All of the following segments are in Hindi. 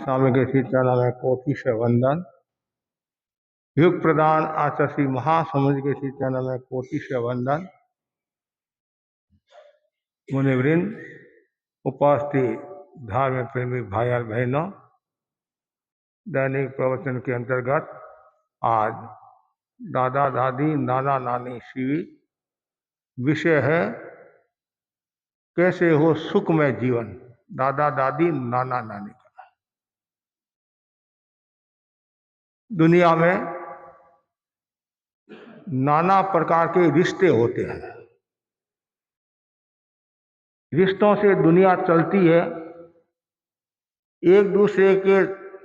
स्वामी के श्री चरणों में कोटि से वंदन। युग प्रदान आचार्य श्री महासमुद्र के श्री चरणों में कोटि से वंदन। मुनिवृंद, उपस्थित धार्मिक प्रेमी भाई और बहनों, दैनिक प्रवचन के अंतर्गत आज दादा दादी नाना नानी शिविर, विषय है कैसे हो सुखमय जीवन। दादा दादी नाना नानी का दुनिया में नाना प्रकार के रिश्ते होते हैं। रिश्तों से दुनिया चलती है। एक दूसरे के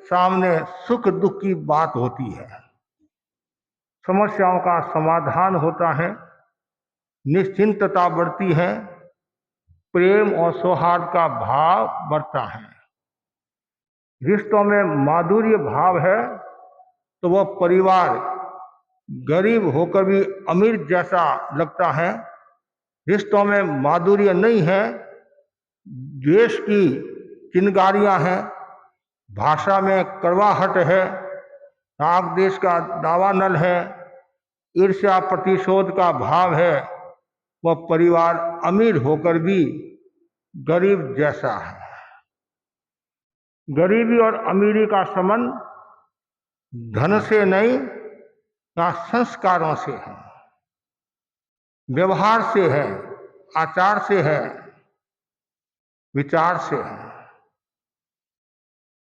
सामने सुख दुख की बात होती है, समस्याओं का समाधान होता है, निश्चिंतता बढ़ती है, प्रेम और सौहार्द का भाव बढ़ता है। रिश्तों में माधुर्य भाव है तो वह परिवार गरीब होकर भी अमीर जैसा लगता है। रिश्तों में माधुर्य नहीं है, द्वेष की चिंगारियां हैं, भाषा में कड़वाहट है, राग देश का दावानल है, ईर्ष्या प्रतिशोध का भाव है। वह परिवार अमीर होकर भी गरीब जैसा है। गरीबी और अमीरी का संबंध धन से नहीं, या संस्कारों से है, व्यवहार से है, आचार से है, विचार से है।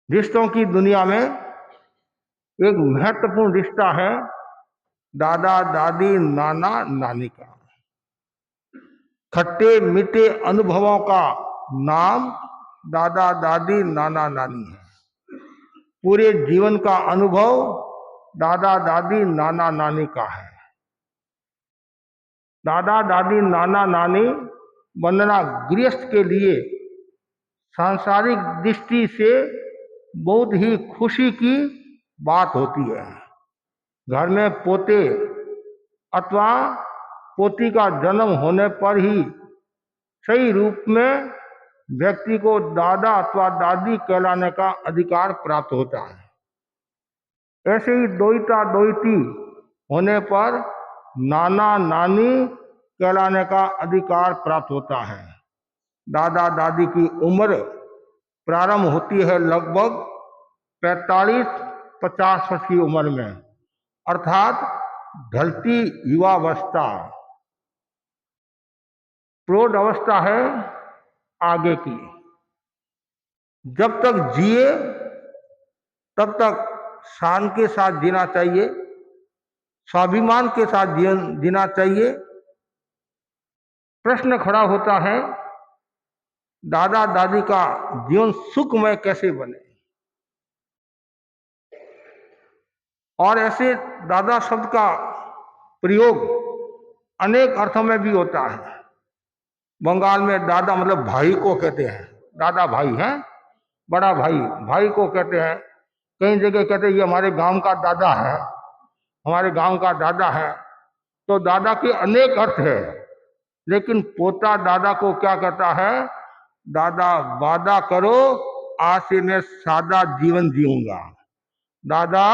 रिश्तों की दुनिया में एक महत्वपूर्ण रिश्ता है दादा दादी नाना नानी का। खट्टे मीठे अनुभवों का नाम दादा दादी नाना नानी है। पूरे जीवन का अनुभव दादा दादी नाना नानी का है। दादा दादी नाना नानी वंदना गृहस्थ के लिए सांसारिक दृष्टि से बहुत ही खुशी की बात होती है। घर में पोते अथवा पोती का जन्म होने पर ही सही रूप में व्यक्ति को दादा अथवा दादी कहलाने का अधिकार प्राप्त होता है। ऐसे ही दोहिता दोहिती होने पर नाना नानी कहलाने का अधिकार प्राप्त होता है। दादा दादी की उम्र प्रारंभ होती है लगभग 45-50 वर्ष की उम्र में, अर्थात ढलती युवावस्था। प्रौढ़ अवस्था है आगे की। जब तक जिए तब तक शान के साथ जीना चाहिए, स्वाभिमान के साथ जीना चाहिए। प्रश्न खड़ा होता है दादा दादी का जीवन सुखमय कैसे बने। और ऐसे दादा शब्द का प्रयोग अनेक अर्थों में भी होता है। बंगाल में दादा मतलब भाई को कहते हैं, दादा भाई हैं, बड़ा भाई, भाई को कहते हैं। कई जगह कहते हैं ये हमारे गांव का दादा है, हमारे गांव का दादा है। तो दादा के अनेक अर्थ है, लेकिन पोता दादा को क्या कहता है, दादा वादा करो आज से मैं सादा जीवन जीऊंगा। दादा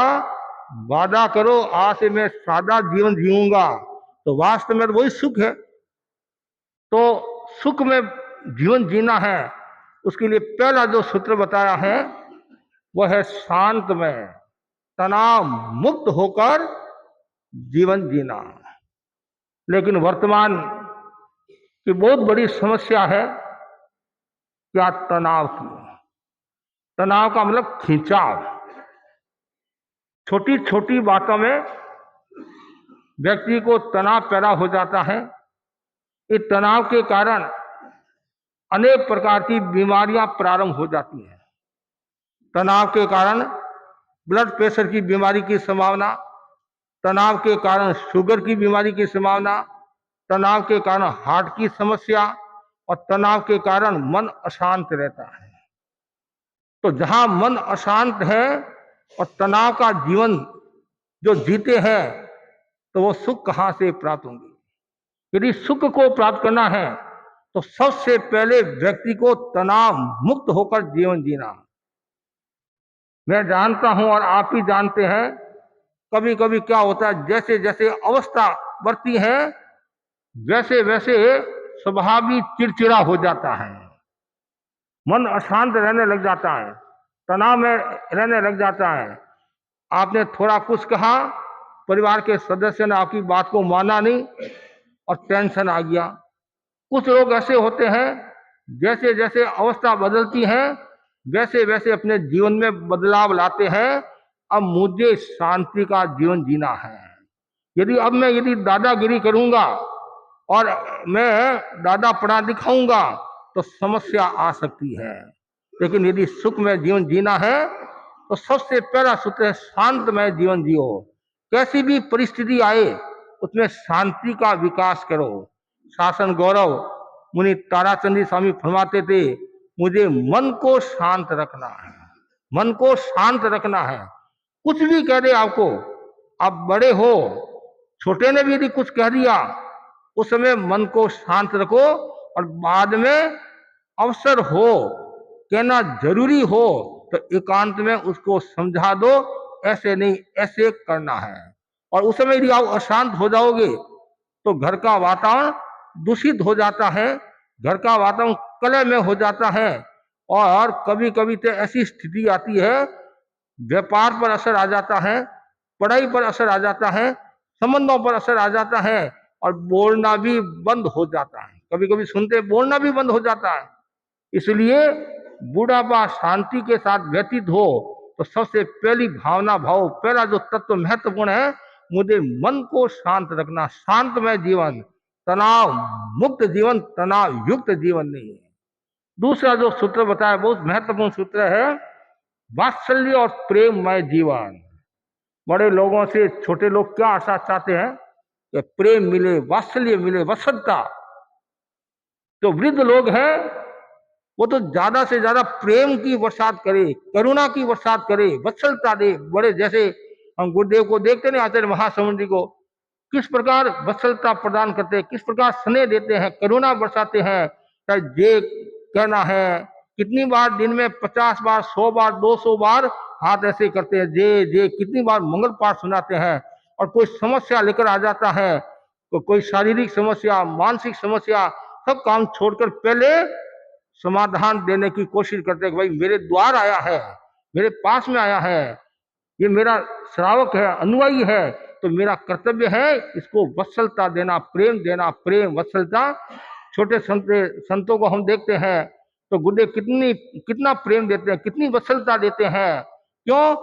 वादा करो आज से मैं सादा जीवन जीऊंगा। तो वास्तव में वही सुख है। तो सुख में जीवन जीना है, उसके लिए पहला जो सूत्र बताया है वह है शांत में तनाव मुक्त होकर जीवन जीना। लेकिन वर्तमान की बहुत बड़ी समस्या है क्या, तनाव की। तनाव का मतलब खिंचाव। छोटी छोटी बातों में व्यक्ति को तनाव पैदा हो जाता है। इस तनाव के कारण अनेक प्रकार की बीमारियां प्रारंभ हो जाती हैं। तनाव के कारण ब्लड प्रेशर की बीमारी की संभावना, तनाव के कारण शुगर की बीमारी की संभावना, तनाव के कारण हार्ट की समस्या, और तनाव के कारण मन अशांत रहता है। तो जहां मन अशांत है और तनाव का जीवन जो जीते हैं, तो वो सुख कहां से प्राप्त होंगे। यदि सुख को प्राप्त करना है तो सबसे पहले व्यक्ति को तनाव मुक्त होकर जीवन जीना। मैं जानता हूं और आप ही जानते हैं, कभी कभी क्या होता है, जैसे जैसे अवस्था बढ़ती है वैसे वैसे स्वभाव भी चिड़चिड़ा हो जाता है, मन अशांत रहने लग जाता है, तनाव में रहने लग जाता है। आपने थोड़ा कुछ कहा, परिवार के सदस्य ने आपकी बात को माना नहीं और टेंशन आ गया। कुछ लोग ऐसे होते हैं, जैसे जैसे अवस्था बदलती है वैसे वैसे अपने जीवन में बदलाव लाते हैं। अब मुझे शांति का जीवन जीना है। यदि दादागिरी करूंगा और मैं दादापना दिखाऊंगा तो समस्या आ सकती है। लेकिन यदि सुख में जीवन जीना है तो सबसे पहला सूत्र है शांतमय जीवन जियो। कैसी भी परिस्थिति आए उसमें शांति का विकास करो। शासन गौरव मुनि ताराचंदी स्वामी फरमाते थे, मुझे मन को शांत रखना है, मन को शांत रखना है। कुछ भी कह दे आपको, आप बड़े हो, छोटे ने भी यदि कुछ कह दिया, उस समय मन को शांत रखो और बाद में अवसर हो, कहना जरूरी हो तो एकांत में उसको समझा दो, ऐसे नहीं ऐसे करना है। और उस समय यदि आप अशांत हो जाओगे तो घर का वातावरण दूषित हो जाता है, घर का वातावरण कलह में हो जाता है। और कभी कभी तो ऐसी स्थिति आती है, व्यापार पर असर आ जाता है, पढ़ाई पर असर आ जाता है, संबंधों पर असर आ जाता है और बोलना भी बंद हो जाता है। कभी कभी सुनते बोलना भी बंद हो जाता है। इसलिए बुढ़ापा शांति के साथ व्यतीत हो तो सबसे पहली भावना भाव, पहला जो तत्व महत्वपूर्ण है, मुझे मन को शांत रखना, शांतमय जीवन, तनाव मुक्त जीवन, तनाव युक्त जीवन नहीं है। दूसरा जो सूत्र बताया बहुत महत्वपूर्ण सूत्र है, वात्सल्य और प्रेममय जीवन। बड़े लोगों से छोटे लोग क्या आशा चाहते हैं कि प्रेम मिले, वात्सल्य मिले, वत्सलता। जो वृद्ध लोग हैं वो तो ज्यादा से ज्यादा प्रेम की बरसात करे, करुणा की बरसात करे, वत्सलता दे। बड़े जैसे हम गुरुदेव को देखते नहीं, आचार्य महासमुंद जी को किस प्रकार वत्सलता प्रदान करते हैं, किस प्रकार स्नेह देते हैं, करुणा बरसाते हैं। चाहे जे कहना है, कितनी बार दिन में 50 बार, 100 बार, 200 बार हाथ ऐसे करते हैं, जे जे कितनी बार मंगल पाठ सुनाते हैं। और कोई समस्या लेकर आ जाता है, तो कोई शारीरिक समस्या, मानसिक समस्या, सब काम छोड़कर पहले समाधान देने की कोशिश करते हैं कि भाई मेरे द्वार आया है, मेरे पास में आया है, ये मेरा श्रावक है, अनुयायी है, तो मेरा कर्तव्य है इसको वत्सलता देना, प्रेम देना, प्रेम वत्सलता। छोटे संतों को हम देखते हैं तो गुरुदेव कितना प्रेम देते हैं, कितनी वत्सलता देते हैं। क्यों?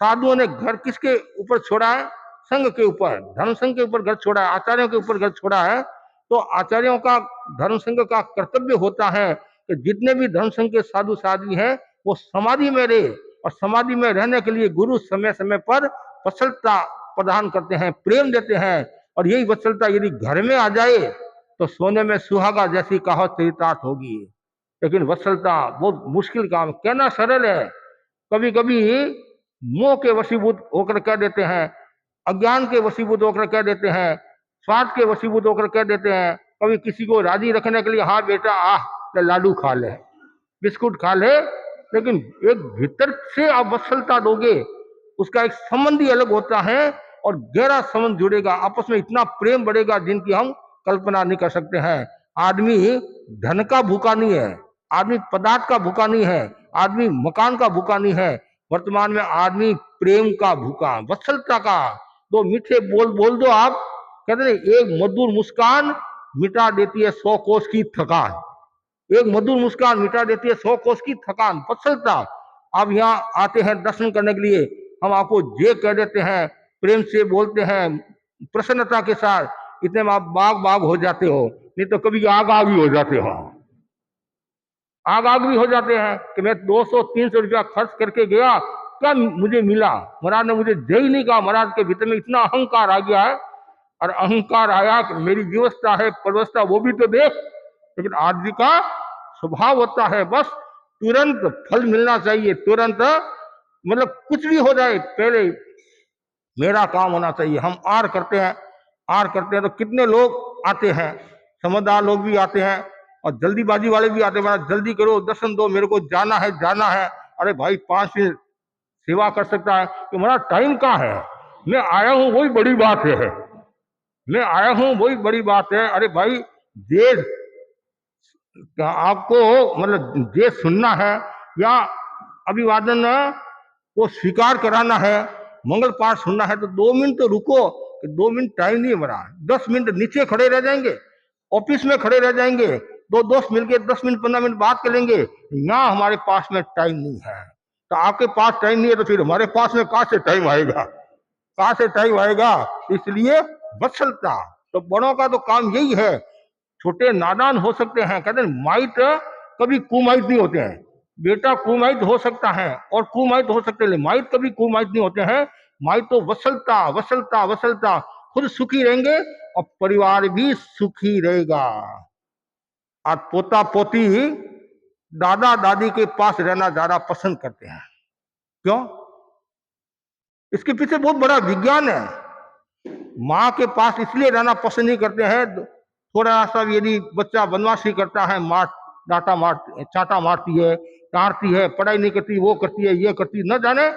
साधुओं ने घर किसके ऊपर छोड़ा है? संघ के ऊपर, धर्म संघ के ऊपर घर छोड़ा है, आचार्यों के ऊपर घर छोड़ा है। तो आचार्यों का, धर्म संघ का कर्तव्य होता है कि जितने भी धर्म संघ के साधु साध्वी हैं वो समाधि में रहे, और समाधि में रहने के लिए गुरु समय समय पर वत्सलता प्रदान करते हैं, प्रेम देते हैं। और यही वत्सलता यदि घर में आ जाए तो सोने में सुहागा जैसी कहावत चरितार्थ होगी। लेकिन वत्सलता बहुत मुश्किल काम, कहना सरल है, कभी कभी मोह के वशीभूत होकर कह देते हैं, अज्ञान के वशीभूत होकर कह देते हैं, स्वार्थ के वशीभूत होकर कह देते हैं। कभी किसी को राजी रखने के लिए, हाँ बेटा लाडू खा ले, बिस्कुट खा ले, लेकिन एक भीतर से आप वत्सलता दोगे, उसका एक संबंध ही अलग होता है और गहरा संबंध जुड़ेगा, आपस में इतना प्रेम बढ़ेगा जिनकी हम कल्पना नहीं कर सकते हैं। आदमी धन का भूखा नहीं है, आदमी पदार्थ का भूखा नहीं है, आदमी मकान का भूखा नहीं है। वर्तमान में आदमी प्रेम का भूखा, वत्सलता का। दो मीठे बोल बोल दो आप, कहते हैं एक मधुर मुस्कान मिटा देती है 100 कोस की थकान। एक मधुर मुस्कान मिटा देती है 100 कोस की थकान, वत्सलता। आप यहाँ आते हैं दर्शन करने के लिए, हम आपको जे कह देते हैं, प्रेम से बोलते हैं, प्रसन्नता के साथ, इतने में आप बाग बाग हो जाते हो, नहीं तो कभी आग आग भी हो जाते हो, आग आग भी हो जाते हैं कि मैं 200-300 रुपया खर्च करके गया, क्या मुझे मिला? महाराज ने मुझे जय नहीं कहा। महाराज के भीतर में इतना अहंकार आ गया है, और अहंकार आया कि मेरी व्यवस्था है, परवस्था, वो भी तो देख। लेकिन आदमी का स्वभाव होता है बस तुरंत फल मिलना चाहिए, तुरंत, मतलब कुछ भी हो जाए पहले मेरा काम होना चाहिए। हम आर करते हैं, आर करते हैं तो कितने लोग आते हैं, समझदार लोग भी आते हैं और जल्दीबाजी वाले भी आते हैं, जल्दी करो, दर्शन दो, मेरे को जाना है, जाना है। अरे भाई 5 मिनट सेवा कर सकता है कि मेरा टाइम कहाँ है, मैं आया हूँ वही बड़ी बात है, मैं आया हूँ वही बड़ी बात है। अरे भाई, देश आपको मतलब देश सुनना है या अभिवादन को स्वीकार कराना है, मंगल पाठ सुनना है, तो 2 मिनट तो रुको। 2 मिनट टाइम नहीं बना, 10 मिनट नीचे खड़े रह जाएंगे, ऑफिस में खड़े रह जाएंगे, दो दोस्त मिलके 10 मिनट 15 मिनट बात करेंगे। यहाँ हमारे पास में टाइम नहीं है, तो आपके पास टाइम नहीं है तो फिर हमारे पास में कहाँ से टाइम आएगा, कहाँ से टाइम आएगा। इसलिए वत्सलता, तो बड़ों का तो काम यही है। छोटे नादान हो सकते हैं, कहते हैं माइट कभी कुमाइट नहीं होते हैं। बेटा कुमाइट हो सकता है और कुमाइट हो सकते हैं, माइट कभी कुमाइट नहीं होते हैं। माइट तो वसलता वसलता वसलता, खुद सुखी रहेंगे और परिवार भी सुखी रहेगा। आज पोता पोती दादा दादी के पास रहना ज्यादा पसंद करते हैं। क्यों? इसके पीछे बहुत बड़ा विज्ञान है। माँ के पास इसलिए रहना पसंद नहीं करते हैं, थोड़ा सा यदि बच्चा बदमाशी करता है, चाटा मारती है, डांटती है, पढ़ाई नहीं करती, वो करती है, ये करती, न जाने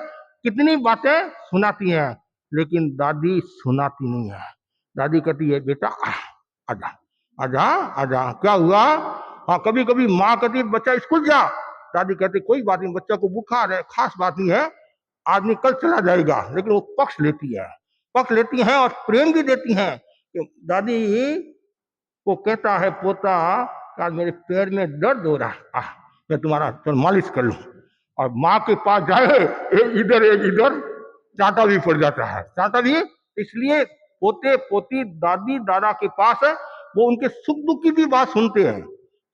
कितनी बातें सुनाती हैं, लेकिन दादी सुनाती नहीं है। दादी कहती है बेटा आजा आजा आजा, क्या हुआ? हाँ, कभी कभी माँ कहती है बच्चा स्कूल जा, दादी कहती कोई बात नहीं, बच्चा को बुखार है, खास बात नहीं है, आदमी कल चला जाएगा। लेकिन वो पक्ष लेती हैं और प्रेम भी देती हैं। दादी को कहता है पोता, आज मेरे पैर में दर्द हो रहा है, मैं तुम्हारा मालिश कर लूं। और माँ के पास जाए, एक इधर चाटा भी पड़ जाता है, चाटा भी। इसलिए पोते पोती दादी दादा के पास है, वो उनके सुख दुख की भी बात सुनते हैं,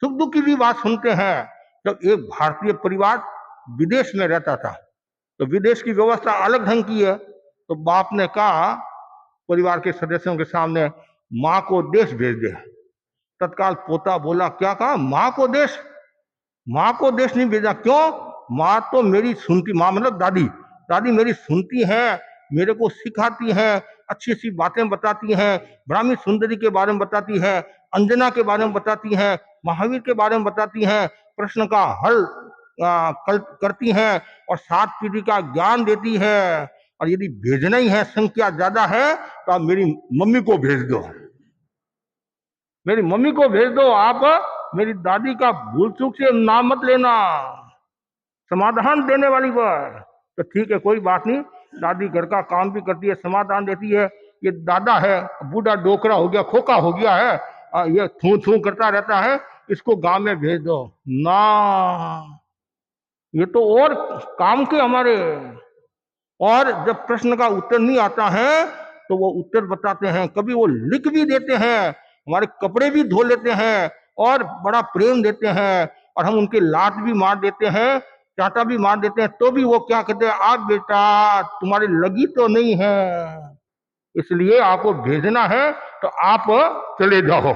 सुख दुख की भी बात सुनते हैं। जब एक भारतीय परिवार विदेश में रहता था, तो विदेश की व्यवस्था अलग ढंग की है, तो बाप ने कहा परिवार के सदस्यों के सामने, माँ को देश भेज दे। तत्काल पोता बोला, क्या कहा? माँ को देश? माँ को देश नहीं भेजा। क्यों? माँ तो मेरी सुनती, माँ मतलब दादी, दादी मेरी सुनती हैं, मेरे को सिखाती हैं, अच्छी अच्छी बातें बताती हैं, ब्राह्मी सुंदरी के बारे में बताती हैं, अंजना के बारे में बताती हैं, महावीर के बारे में बताती हैं, प्रश्न का हल करती हैं और 7 पीढ़ी का ज्ञान देती है। और यदि भेजना ही है, संख्या ज्यादा है, तो आप मेरी मम्मी को भेज दो, मेरी मम्मी को भेज दो। आप मेरी दादी का भूल चूक से नाम मत लेना, समाधान देने वाली बात। तो ठीक है, कोई बात नहीं, दादी घर का काम भी करती है, समाधान देती है। ये दादा है, बूढ़ा डोकरा हो गया, खोखा हो गया है, ये थू थू करता रहता है, इसको गांव में भेज दो ना, ये तो और काम के हमारे। और जब प्रश्न का उत्तर नहीं आता है तो वो उत्तर बताते हैं, कभी वो लिख भी देते हैं, हमारे कपड़े भी धो लेते हैं और बड़ा प्रेम देते हैं, और हम उनके लात भी मार देते हैं, चाटा भी मार देते हैं, तो भी वो क्या कहते हैं, आप बेटा तुम्हारी लगी तो नहीं है, इसलिए आपको भेजना है तो आप चले जाओ,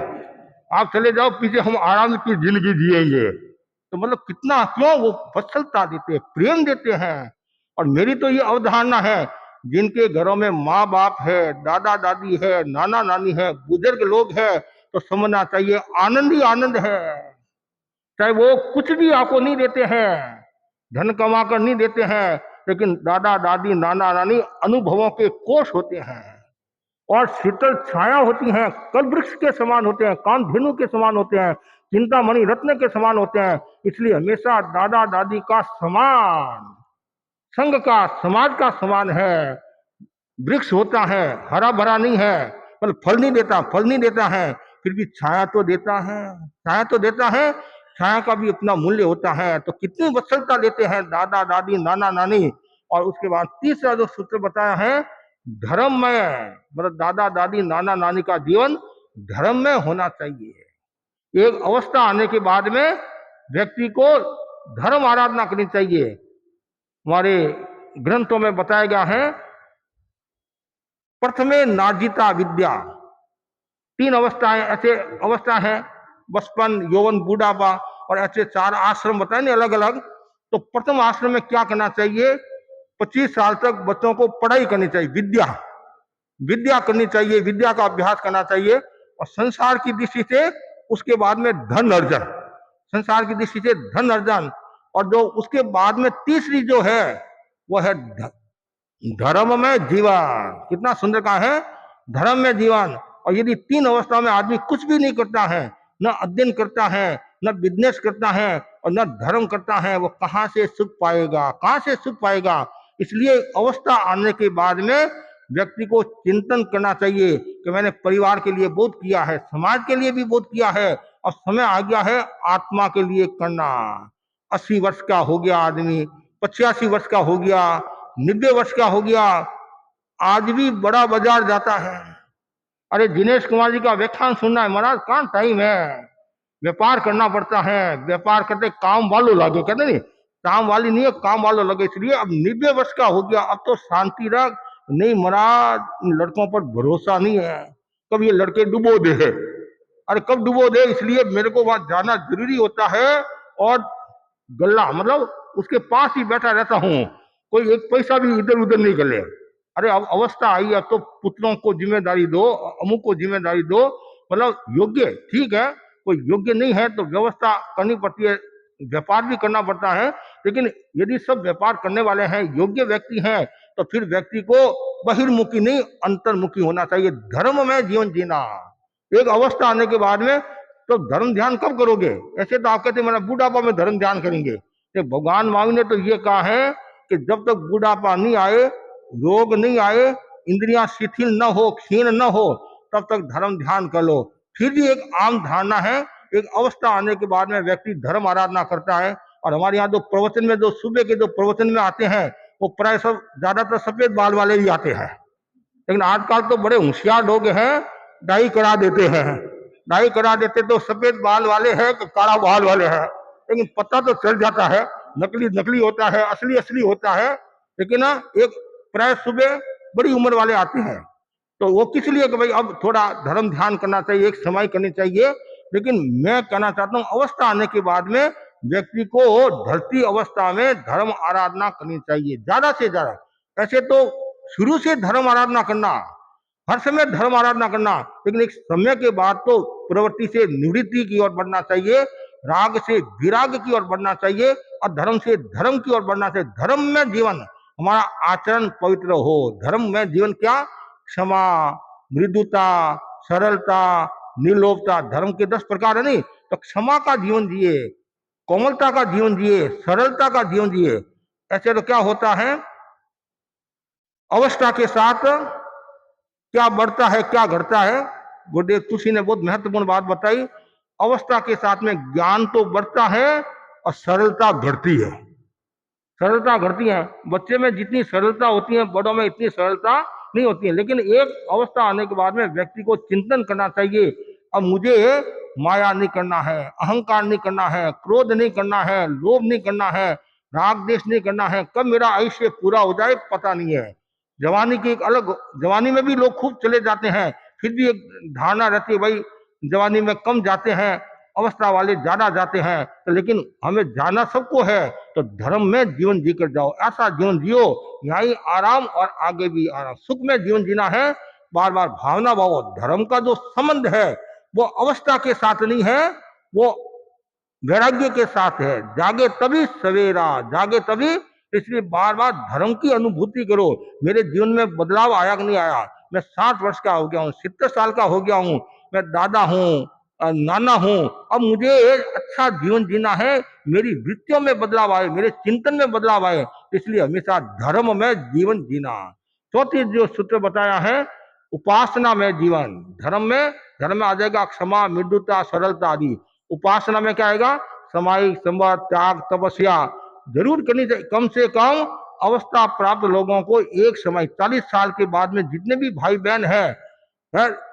आप चले जाओ, पीछे हम आराम की जिंदगी जिएंगे। तो मतलब कितना, क्यों? वो वत्सलता देते हैं, प्रेम देते हैं। और मेरी तो ये अवधारणा है, जिनके घरों में माँ बाप है, दादा दादी है, नाना नानी है, बुजुर्ग लोग है, तो समझना चाहिए आनंद ही आनंद है। चाहे वो कुछ भी आपको नहीं देते हैं, धन कमा कर नहीं देते हैं, लेकिन दादा दादी नाना नानी अनुभवों के कोष होते हैं और शीतल छाया होती हैं, कल वृक्ष के समान होते हैं, कामधेनु के समान होते हैं, चिंतामणि रत्न के समान होते हैं। इसलिए हमेशा दादा दादी का समान, संघ का, समाज का समान है। वृक्ष होता है, हरा भरा नहीं है, मतलब फल नहीं देता है, फिर भी छाया तो देता है, छाया तो देता है, छाया का भी अपना मूल्य होता है। तो कितनी वत्सलता देते हैं दादा दादी नाना नानी। और उसके बाद तीसरा जो सूत्र बताया है, धर्म में, मतलब दादा दादी नाना नानी का जीवन धर्म में होना चाहिए। एक अवस्था आने के बाद में व्यक्ति को धर्म आराधना करनी चाहिए। हमारे ग्रंथों में बताया गया है, प्रथमे नार्जिता विद्या, 3 अवस्थाएं, ऐसे अवस्था है, बचपन, यौवन, बूढ़ापा, और ऐसे 4 आश्रम बताए ना अलग अलग। तो प्रथम आश्रम में क्या करना चाहिए? 25 साल तक बच्चों को पढ़ाई करनी चाहिए, विद्या करनी चाहिए, विद्या का अभ्यास करना चाहिए। और संसार की दृष्टि से उसके बाद में धन अर्जन, संसार की दृष्टि से धन अर्जन। और जो उसके बाद में तीसरी जो है वो है धर्म में जीवन। कितना सुंदर कहा है, धर्म में जीवन। और यदि तीन अवस्था में आदमी कुछ भी नहीं करता है, न अध्ययन करता है, न बिजनेस करता है और न धर्म करता है, वो कहां से सुख पाएगा, कहां से सुख पाएगा। इसलिए अवस्था आने के बाद में व्यक्ति को चिंतन करना चाहिए कि मैंने परिवार के लिए बहुत किया है, समाज के लिए भी बहुत किया है, और समय आ गया है आत्मा के लिए करना। 80 वर्ष का हो गया आदमी, 85 वर्ष का हो गया, 90 वर्ष का हो गया, आज भी बड़ा बाजार जाता है। अरे दिनेश कुमार जी का व्याख्यान सुनना है महाराज, कहाँ टाइम है। व्यापार करना पड़ता है, व्यापार करते काम वालों लगे, कहते नहीं काम वाली नहीं है, काम वालों लगे। इसलिए अब 90 वर्ष का हो गया, अब तो शांति रख। नहीं महाराज, लड़कों पर भरोसा नहीं है, कब ये लड़के डुबो दे। अरे कब डुबो दे, इसलिए मेरे को वहां जाना जरूरी होता है। और गल्ला मतलब उसके पास ही बैठा रहता हूँ, कोई एक पैसा भी इधर उधर नहीं गले। अरे अब अवस्था आई है तो पुत्रों को जिम्मेदारी दो, अमुक को जिम्मेदारी दो, मतलब योग्य ठीक है, कोई योग्य नहीं है तो व्यवस्था करनी पड़ती है, व्यापार भी करना पड़ता है। लेकिन यदि सब व्यापार करने वाले हैं, योग्य व्यक्ति हैं, तो फिर व्यक्ति को बहिर्मुखी नहीं अंतर्मुखी होना चाहिए, धर्म में जीवन जीना। एक अवस्था आने के बाद में तो धर्म ध्यान कब करोगे। ऐसे तो आप कहते मेरा बुढ़ापा में धर्म ध्यान करेंगे, तो भगवान महावीर ने तो ये कहा है कि जब तक बुढ़ापा नहीं आए, रोग नहीं आए, इंद्रियां शिथिल न हो, क्षीण न हो, तब तक धर्म ध्यान कर लो। फिर भी एक आम धारणा है, एक अवस्था आने के बाद में व्यक्ति धर्म आराधना करता है। और हमारे यहाँ जो प्रवचन में, जो सुबह के जो प्रवचन में आते हैं, वो प्राय सब ज्यादातर सफेद बाल वाले ही आते हैं। लेकिन आजकल तो बड़े होशियार लोग हैं, डाई करा देते हैं, डाई करा देते तो सफेद बाल वाले हैं कि काला बाल वाले हैं, लेकिन पता तो चल जाता है, नकली नकली होता है, असली असली होता है। लेकिन ना एक प्राय सुबह बड़ी उम्र वाले आते हैं, तो वो किस लिए कि भाई अब थोड़ा धर्म ध्यान करना चाहिए, एक समय करनी चाहिए। लेकिन मैं कहना चाहता हूँ अवस्था आने के बाद में व्यक्ति को ढलती अवस्था में धर्म आराधना करनी चाहिए ज्यादा से ज्यादा। ऐसे तो शुरू से धर्म आराधना करना, हर समय धर्म आराधना करना, लेकिन एक समय के बाद तो प्रवृत्ति से निवृत्ति की ओर बढ़ना चाहिए, राग से विराग की ओर बढ़ना चाहिए, और धर्म से धर्म की ओर बढ़ना चाहिए। धर्म में जीवन, हमारा आचरण पवित्र हो। धर्म में जीवन क्या, क्षमा, मृदुता, सरलता, निर्लोभता, धर्म के 10 प्रकार है नहीं, तो क्षमा का जीवन जिए, कोमलता का जीवन जिए, सरलता का जीवन जिए। ऐसे तो क्या होता है, अवस्था के साथ क्या बढ़ता है क्या घटता है। गुरुदेव तुलसी ने बहुत महत्वपूर्ण बात बताई, अवस्था के साथ में ज्ञान तो बढ़ता है और सरलता घटती है, सरलता घटती है। बच्चे में जितनी सरलता होती है, बड़ों में इतनी सरलता नहीं होती है। लेकिन एक अवस्था आने के बाद में व्यक्ति को चिंतन करना चाहिए, अब मुझे माया नहीं करना है, अहंकार नहीं करना है, क्रोध नहीं करना है, लोभ नहीं करना है, राग देश नहीं करना है। कब मेरा आयुष्य पूरा हो जाए पता नहीं है। जवानी की एक अलग, जवानी में भी लोग खूब चले जाते हैं, फिर भी एक धारणा रहती है भाई जवानी में कम जाते हैं, अवस्था वाले ज्यादा जाते हैं। तो लेकिन हमें जाना सबको है, तो धर्म में जीवन जीकर जाओ, ऐसा जीवन जियो यही आराम और आगे भी आराम। सुख में जीवन जीना है, बार बार भावना भाव। धर्म का जो संबंध है वो अवस्था के साथ नहीं है, वो वैराग्य के साथ है। जागे तभी सवेरा, जागे तभी। इसलिए बार बार धर्म की अनुभूति करो। मेरे जीवन में बदलाव आया कि नहीं आया, मैं 60 वर्ष का हो गया हूँ, 70 साल का हो गया हूँ, मैं दादा हूँ, नाना हूँ, अब मुझे अच्छा जीवन जीना है, मेरी वृत्तियों में बदलाव आए, मेरे चिंतन में बदलाव आए। इसलिए हमेशा धर्म में जीवन जीना। चौथी जो सूत्र बताया है, उपासना में जीवन। धर्म में आ जाएगा क्षमा, मृदुता, सरलता आदि। उपासना में क्या आएगा, समाई, संवाद, त्याग, तपस्या जरूर करनी चाहिए। कम से कम अवस्था प्राप्त लोगों को एक समय 40 साल के बाद में जितने भी भाई बहन हैं,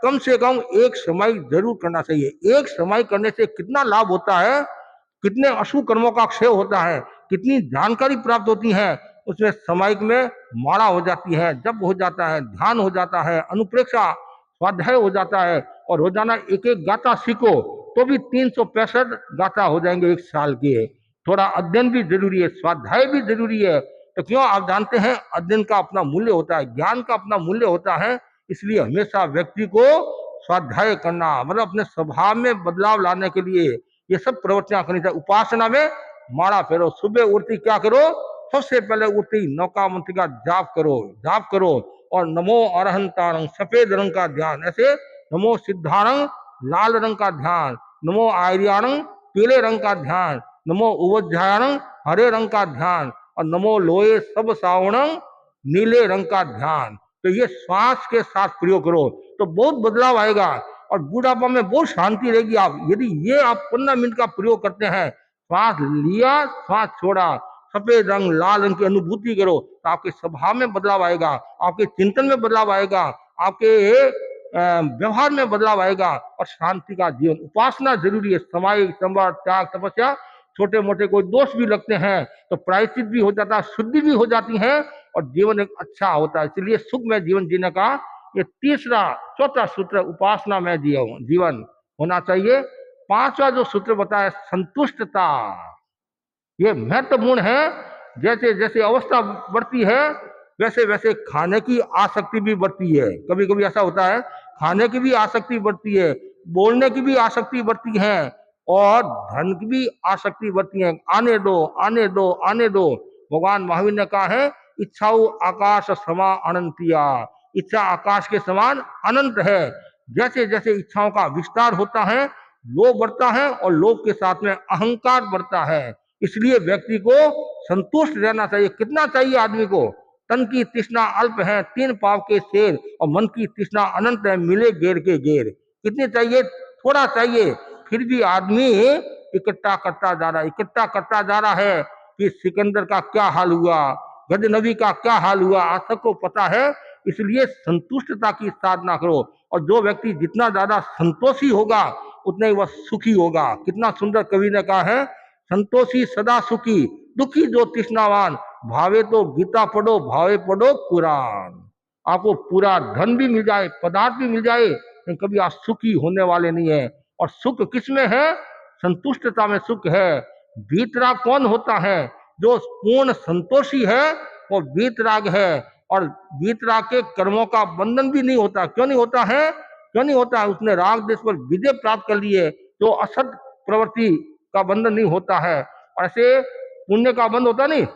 कम से कम एक समय जरूर करना चाहिए। एक समय करने से कितना लाभ होता है, कितने अशुभ कर्मों का क्षय होता है, कितनी जानकारी प्राप्त होती है। उसमें सामयिक में माला हो जाती है, जप हो जाता है, ध्यान हो जाता है, अनुप्रेक्षा स्वाध्याय हो जाता है। और रोजाना एक एक गाथा सीखो तो भी 365 गाथा हो जाएंगे एक साल के। थोड़ा अध्ययन भी जरूरी है, स्वाध्याय भी जरूरी है। तो क्यों, आप जानते हैं अध्ययन का अपना मूल्य होता है, ज्ञान का अपना मूल्य होता है। इसलिए हमेशा व्यक्ति को स्वाध्याय करना, मतलब अपने स्वभाव में बदलाव लाने के लिए ये सब प्रवृत्तियां करनी चाहिए। उपासना में माला फेरो, सुबह उठती क्या करो, सबसे पहले उठते ही नौका मंत्र का जाप करो। और नमो अरहंतारंग सफेद रंग का ध्यान, ऐसे नमो सिद्धारंग लाल रंग का ध्यान, नमो आर्यारंग पीले रंग का ध्यान, नमो उवध्यायरंग हरे रंग का ध्यान, और नमो लोए सब सावणंग नीले रंग का ध्यान। तो ये श्वास के साथ प्रयोग करो तो बहुत बदलाव आएगा और बुढ़ापा में बहुत शांति रहेगी। आप यदि ये आप 15 मिनट का प्रयोग करते हैं, श्वास लिया श्वास छोड़ा, सफेद रंग लाल रंग की अनुभूति करो, तो आपके स्वभाव में बदलाव आएगा, आपके चिंतन में बदलाव आएगा, आपके व्यवहार में बदलाव आएगा और शांति का जीवन। उपासना जरूरी है, समाई संवार त्याग तपस्या, छोटे मोटे कोई दोष भी लगते हैं तो प्रायश्चित भी हो जाता है, शुद्धि भी हो जाती है और जीवन एक अच्छा होता है। इसलिए सुख में जीवन जीने का ये चौथा सूत्र उपासना में जीवन होना चाहिए। पांचवा जो सूत्र बताया संतुष्टता, ये महत्वपूर्ण है। जैसे जैसे अवस्था बढ़ती है वैसे वैसे खाने की आसक्ति भी बढ़ती है। कभी कभी ऐसा होता है खाने की भी आसक्ति बढ़ती है, बोलने की भी आसक्ति बढ़ती है और धन की भी आसक्ति बढ़ती है। आने दो आने दो आने दो। भगवान महावीर ने कहा है इच्छाओ आकाश समा अनंतिया, इच्छा आकाश के समान अनंत है। जैसे जैसे इच्छाओं का विस्तार होता है लोभ बढ़ता है और लोभ के साथ में अहंकार बढ़ता है। इसलिए व्यक्ति को संतुष्ट रहना चाहिए। कितना चाहिए आदमी को? तन की तृष्णा अल्प है 3 पाव के शेर, और मन की तृष्णा अनंत है मिले घेर के घेर। कितने चाहिए? थोड़ा चाहिए। फिर भी आदमी इकट्ठा करता जा रहा है। फिर सिकंदर का क्या हाल हुआ, गजनबी का क्या हाल हुआ, आज सबको पता है। इसलिए संतुष्टता की साधना करो, और जो व्यक्ति जितना ज्यादा संतोषी होगा उतना ही वह सुखी होगा। कितना सुंदर कवि ने कहा है, संतोषी सदा सुखी, दुखी जो तृष्णावान, भावे तो गीता पढ़ो भावे पढ़ो कुरान। आपको पूरा धन भी मिल जाए, पदार्थ भी मिल जाए, लेकिन कभी आप सुखी होने वाले नहीं है। और सुख किसमें है? संतुष्टता में सुख है। वीतराग कौन होता है? जो पूर्ण संतोषी है वो वीतराग है। और वीतराग के कर्मों का बंधन भी नहीं होता। क्यों नहीं होता है? क्यों नहीं होता है? उसने राग देश पर विजय प्राप्त कर ली है, तो असत प्रवृत्ति का बंधन नहीं होता है। ऐसे पुण्य का बंधन होता नहीं,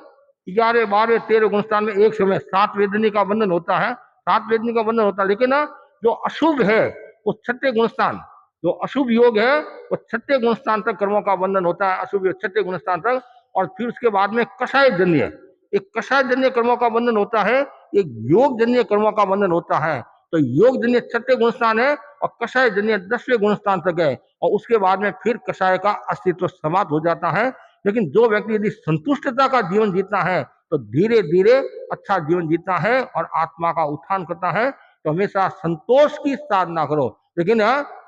11, 12, 13 गुणस्थान में एक समय 7 वेदनी का बंधन होता है, 7 वेदनी का बंधन होता है। लेकिन ना जो अशुभ है वो 6ठे गुणस्थान, जो अशुभ योग है वो 6ठे गुणस्थान तक कर्मों का बंधन होता है, अशुभ योग 6ठे गुणस्थान तक। और फिर उसके बाद में कषाय जन्य, एक कषाय जन्य कर्मों का बंधन होता है, एक योग जन्य कर्मों का बंधन होता है। तो योग जन्य 6ठे गुणस्थान है और कषाय जन्य 10वें गुणस्थान तक है, और उसके बाद में फिर कषाय का अस्तित्व समाप्त हो जाता है। लेकिन जो व्यक्ति यदि संतुष्टता का जीवन जीता है तो धीरे धीरे अच्छा जीवन जीता है और आत्मा का उत्थान करता है। तो हमेशा संतोष की साधना करो। लेकिन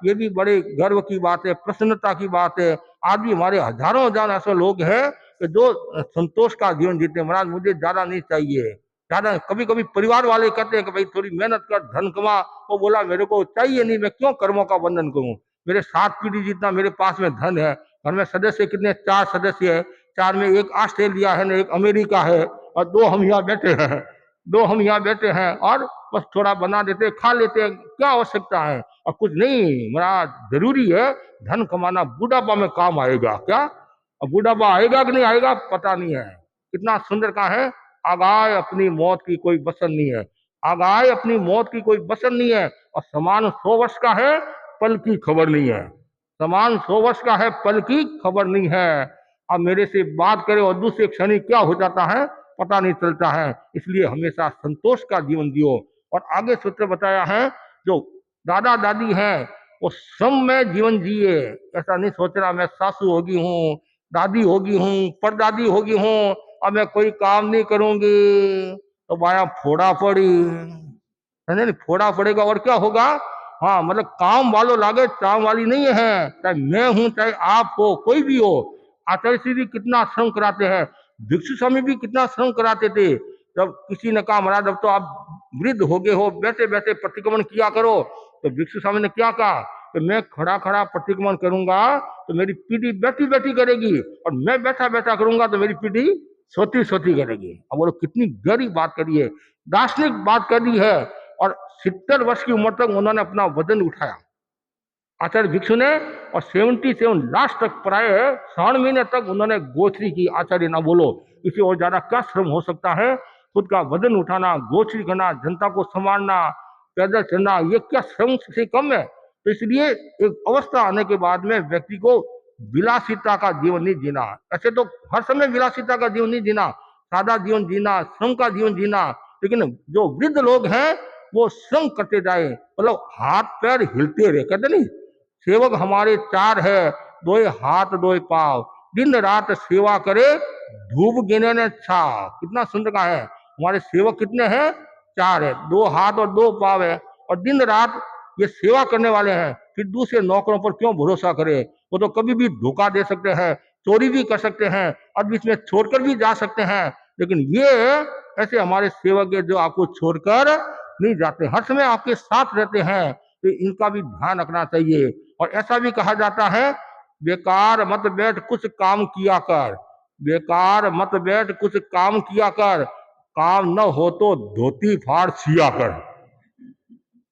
ये भी बड़े गर्व की बात है, प्रसन्नता की बात है। आज भी हमारे हजारों हजार ऐसे लोग हैं कि जो संतोष का जीवन जीते हैं। महाराज मुझे ज्यादा नहीं चाहिए, ज्यादा। कभी कभी परिवार वाले कहते हैं कि भाई थोड़ी मेहनत कर, धन कमा। वो बोला मेरे को चाहिए नहीं, मैं क्यों कर्मों का बंधन करूं? मेरे 7 पीढ़ी जितना मेरे पास में धन है। घर में सदस्य कितने? 4 सदस्य है। 4 में एक ऑस्ट्रेलिया है, एक अमेरिका है, और 2 हम यहाँ बैठे हैं। 2 हम यहाँ बैठे हैं और बस थोड़ा बना देते खा लेते हैं। क्या आवश्यकता है? और कुछ नहीं। महाराज जरूरी है धन कमाना, बुढ़ापा में काम आएगा क्या? और बुढ़ापा आएगा कि नहीं आएगा पता नहीं है। कितना सुंदर कहा है, आगाय अपनी मौत की कोई बसन नहीं है, आगाय अपनी मौत की कोई बसन नहीं है। और समान 100 वर्ष का है, पल की खबर नहीं है। समान 100 वर्ष का है, पल की खबर नहीं है। अब मेरे से बात करे और दूसरे क्षण क्या हो जाता है पता नहीं चलता है। इसलिए हमेशा संतोष का जीवन जियो। और आगे सूत्र बताया है, जो दादा दादी हैं वो श्रम में जीवन जिए। ऐसा नहीं सोच रहा मैं सासू होगी हूँ, दादी होगी हूँ, परदादी होगी हूँ, अब मैं कोई काम नहीं करूंगी तो बाया फोड़ा पड़ी, नहीं फोड़ा पड़ेगा और क्या होगा। हाँ मतलब काम वालों लागे, काम वाली नहीं है। चाहे मैं हूं चाहे आप हो, कोई भी हो। आचार्य श्री भी कितना श्रम कराते हैं, भिक्षु स्वामी भी कितना श्रम कराते थे। जब किसी ने कहा महाराज अब तो आप वृद्ध हो गए हो, बैठे बैठे प्रतिक्रमण किया करो, तो भिक्षु स्वामी ने क्या कहा कि मैं खड़ा खड़ा प्रतिक्रमण करूंगा तो मेरी पीढ़ी बैठी बैठी करेगी, और मैं बैठा बैठा करूंगा तो मेरी पीढ़ी सोती सोती करेगी। अब बोलो कितनी गहरी बात करी है, दार्शनिक बात करी है। और 70 वर्ष की उम्र तक उन्होंने अपना वजन उठाया। आचार्य भिक्षु ने, और 77 लास्ट तक प्राय 3 महीने तक उन्होंने गोचरी की। आचार्य ना बोलो, इसे और ज्यादा क्या श्रम हो सकता है? खुद का वजन उठाना, गोचरी करना, जनता को संभालना, पैदल चलना, ये क्या श्रम से कम है? तो इसलिए एक अवस्था आने के बाद में व्यक्ति को विलासिता का जीवन नहीं जीना। ऐसे तो हर समय विलासिता का जीवन नहीं जीना, सादा जीवन जीना, श्रम का जीवन जीना। लेकिन जो वृद्ध लोग हैं वो श्रम करते जाए, मतलब हाथ पैर हिलते रहे। कहते नहीं, सेवक हमारे 4 है, 2 हाथ 2 पाँव, दिन रात सेवा करे, धूप गिने ने छा। कितना सुंदर का है। हमारे सेवक कितने हैं? 4 है, 2 हाथ और 2 पाँव है, और दिन रात ये सेवा करने वाले हैं। फिर दूसरे नौकरों पर क्यों भरोसा करे? वो तो कभी भी धोखा दे सकते हैं, चोरी भी कर सकते हैं, और बीच में छोड़कर भी जा सकते हैं। लेकिन ये ऐसे हमारे सेवक है जो आपको छोड़कर नहीं जाते, हर समय आपके साथ रहते हैं। तो इनका भी ध्यान रखना चाहिए। और ऐसा भी कहा जाता है, बेकार मत बैठ कुछ काम किया कर, बेकार मत बैठ कुछ काम किया कर, काम न हो तो धोती फाड़ सिया कर।